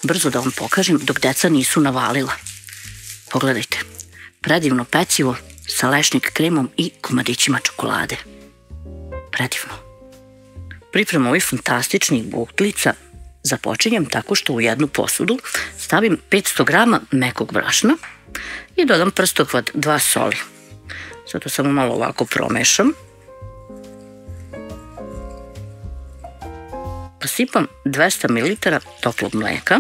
brzo da vam pokažem dok deca nisu navalila. Pogledajte, predivno pecivo sa lešnik kremom i komadićima čokolade. Predivno. Pripremu ovih fantastičnih buklica započinjem tako što u jednu posudu stavim 500 grama mekog brašna i dodam prstohvat 2 soli. Sad to samo malo ovako promešam. Pa sipam 200 ml toplog mleka.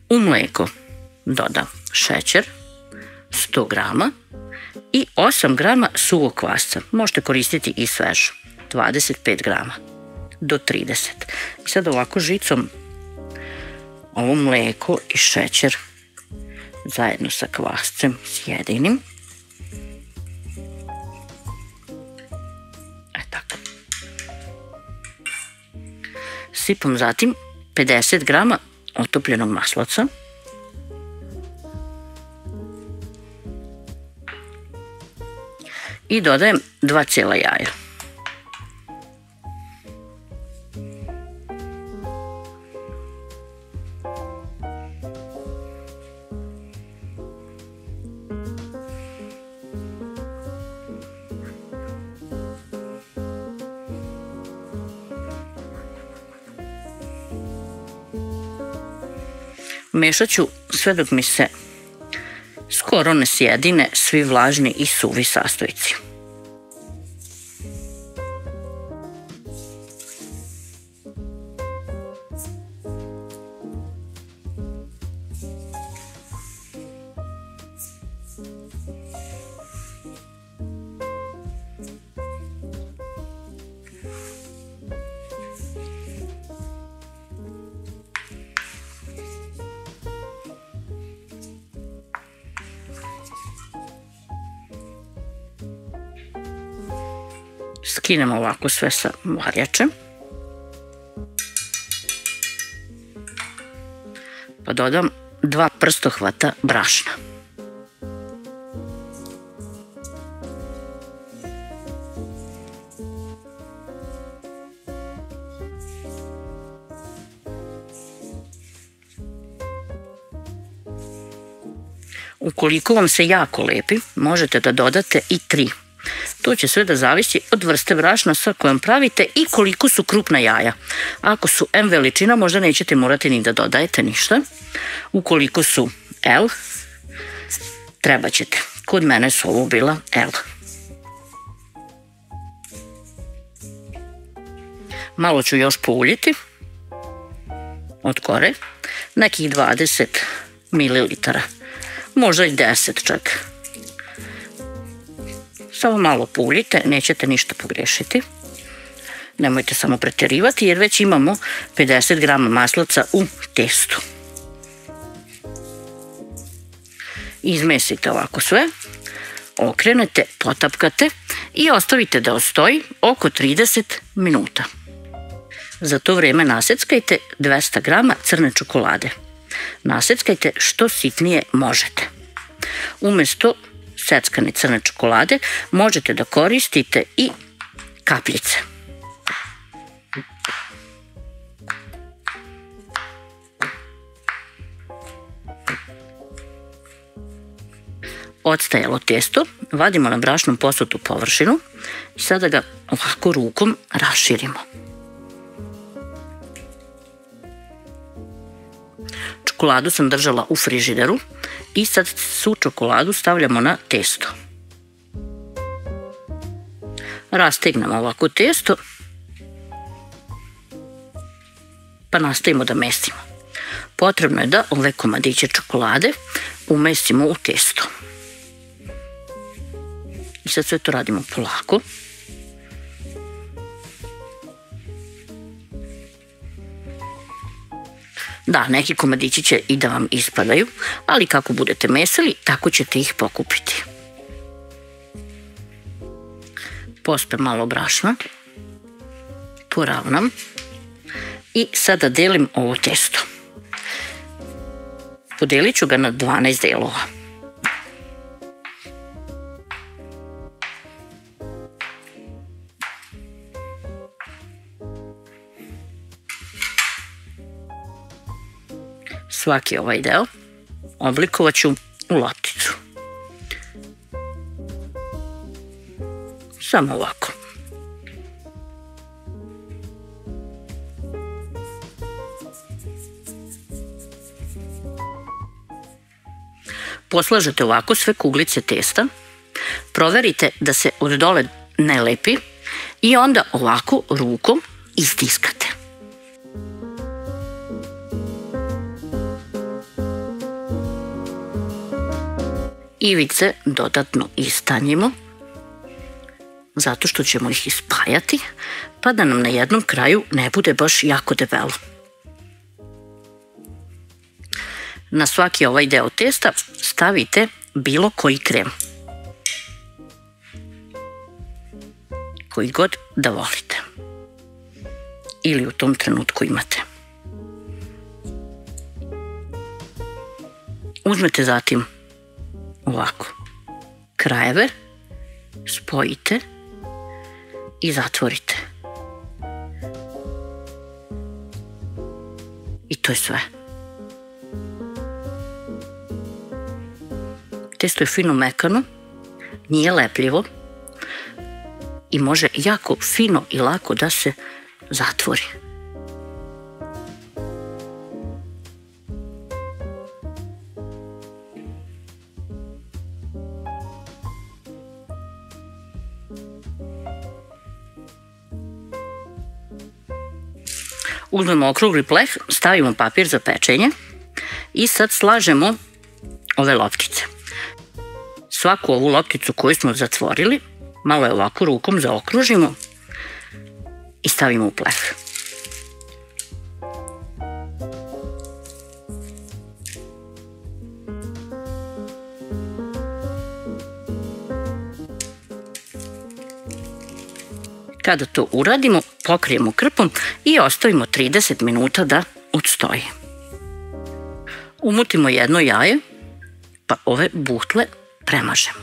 U mleko dodam šećer, 100 grama i 8 grama suvog kvasca. Možete koristiti i svežu, 25 grama do 30. I sad ovako žicom ovo mleko i šećer zajedno sa kvascem sjedinim. Tako. Sipam zatim 50 grama otopljenog maslaca. I dodajem 2 cijela jaja. Mešat ću sve dok mi se skoro ne sjedine svi vlažni i suvi sastojci. Skinem ovako sve sa varjače. Pa dodam 2 prstohvata brašna. Ukoliko vam se jako lepi, možete da dodate i 3. To će sve da zavisi od vrste brašna sa kojom pravite i koliko su krupna jaja. Ako su M veličina, možda nećete morati ni da dodajete ništa. Ukoliko su L, treba ćete. Kod mene su ovo bila L. Malo ću još pouljiti od kore, nekih 20 ml, možda i 10 čak. Samo malo pouljite, nećete ništa pogrešiti. Nemojte samo pretjerivati jer već imamo 50 grama maslaca u testu. Izmesite ovako sve, okrenete, potapkate i ostavite da ostoji oko 30 minuta. Za to vrijeme naseckajte 200 grama crne čokolade. Naseckajte što sitnije možete. Umjesto seckane crne čokolade možete da koristite i kapljice. Odstajalo testo vadimo na brašnom posutu površinu i sada ga ovako rukom raširimo. Čokoladu sam držala u frižideru i sad svu čokoladu stavljamo na testo. Rastegnemo ovako testo pa nastavimo da mesimo. Potrebno je da ove komadiće čokolade umestimo u testo. I sad sve to radimo polako. Da, neki komadići će i da vam ispadaju, ali kako budete mesili, tako ćete ih pokupiti. Pospem malo brašna, poravnam i sada delim ovo testo. Podelit ću ga na 12 delova. Svaki ovaj deo oblikovat ću u lopticu. Samo ovako. Poslažete ovako sve kuglice testa, proverite da se od dole ne lepi i onda ovako rukom istiskate. Ivice dodatno istanjimo, zato što ćemo ih ispajati, pa da nam na jednom kraju ne bude baš jako debelo. Na svaki ovaj deo testa stavite bilo koji krem, koji god da volite ili u tom trenutku imate. Uzmete zatim ovako krajeve, spojite i zatvorite. I to je sve. Testo je fino mekano, nije lepljivo i može jako fino i lako da se zatvori. Uzmemo okrugli pleh, stavimo papir za pečenje i sad slažemo ove loptice. Svaku ovu lopticu koju smo zatvorili, malo je ovako rukom zaokružimo i stavimo u pleh. Kada to uradimo, pokrijemo krpom i ostavimo 30 minuta da odstoji. Umutimo jedno jaje, pa ove butle premažemo.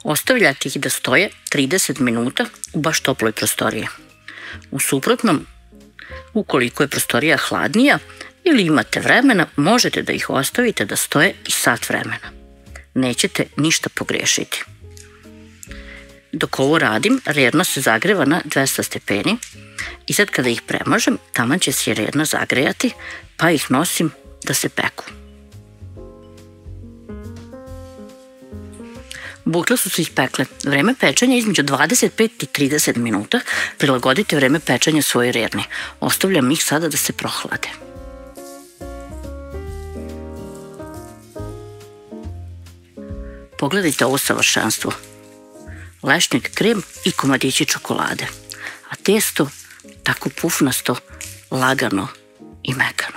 Ostavljate ih da stoje 30 minuta u baš toploj prostoriji. U suprotnom, ukoliko je prostorija hladnija ili imate vremena, možete da ih ostavite da stoje i sat vremena. Nećete ništa pogrešiti. Dok ovo radim, rerna se zagreva na 200 stepeni i sad kada ih premažem, taman će se rerna zagrejati, pa ih nosim da se peku. Bukle su se ispekle. Vreme pečenja je između 25 i 30 minuta. Prilagodite vreme pečenja svojoj rerni. Ostavljam ih sada da se prohlade. Pogledajte ovo savršenstvo. Lešnik krem i komadići čokolade. A testo tako pufnasto, lagano i mekano.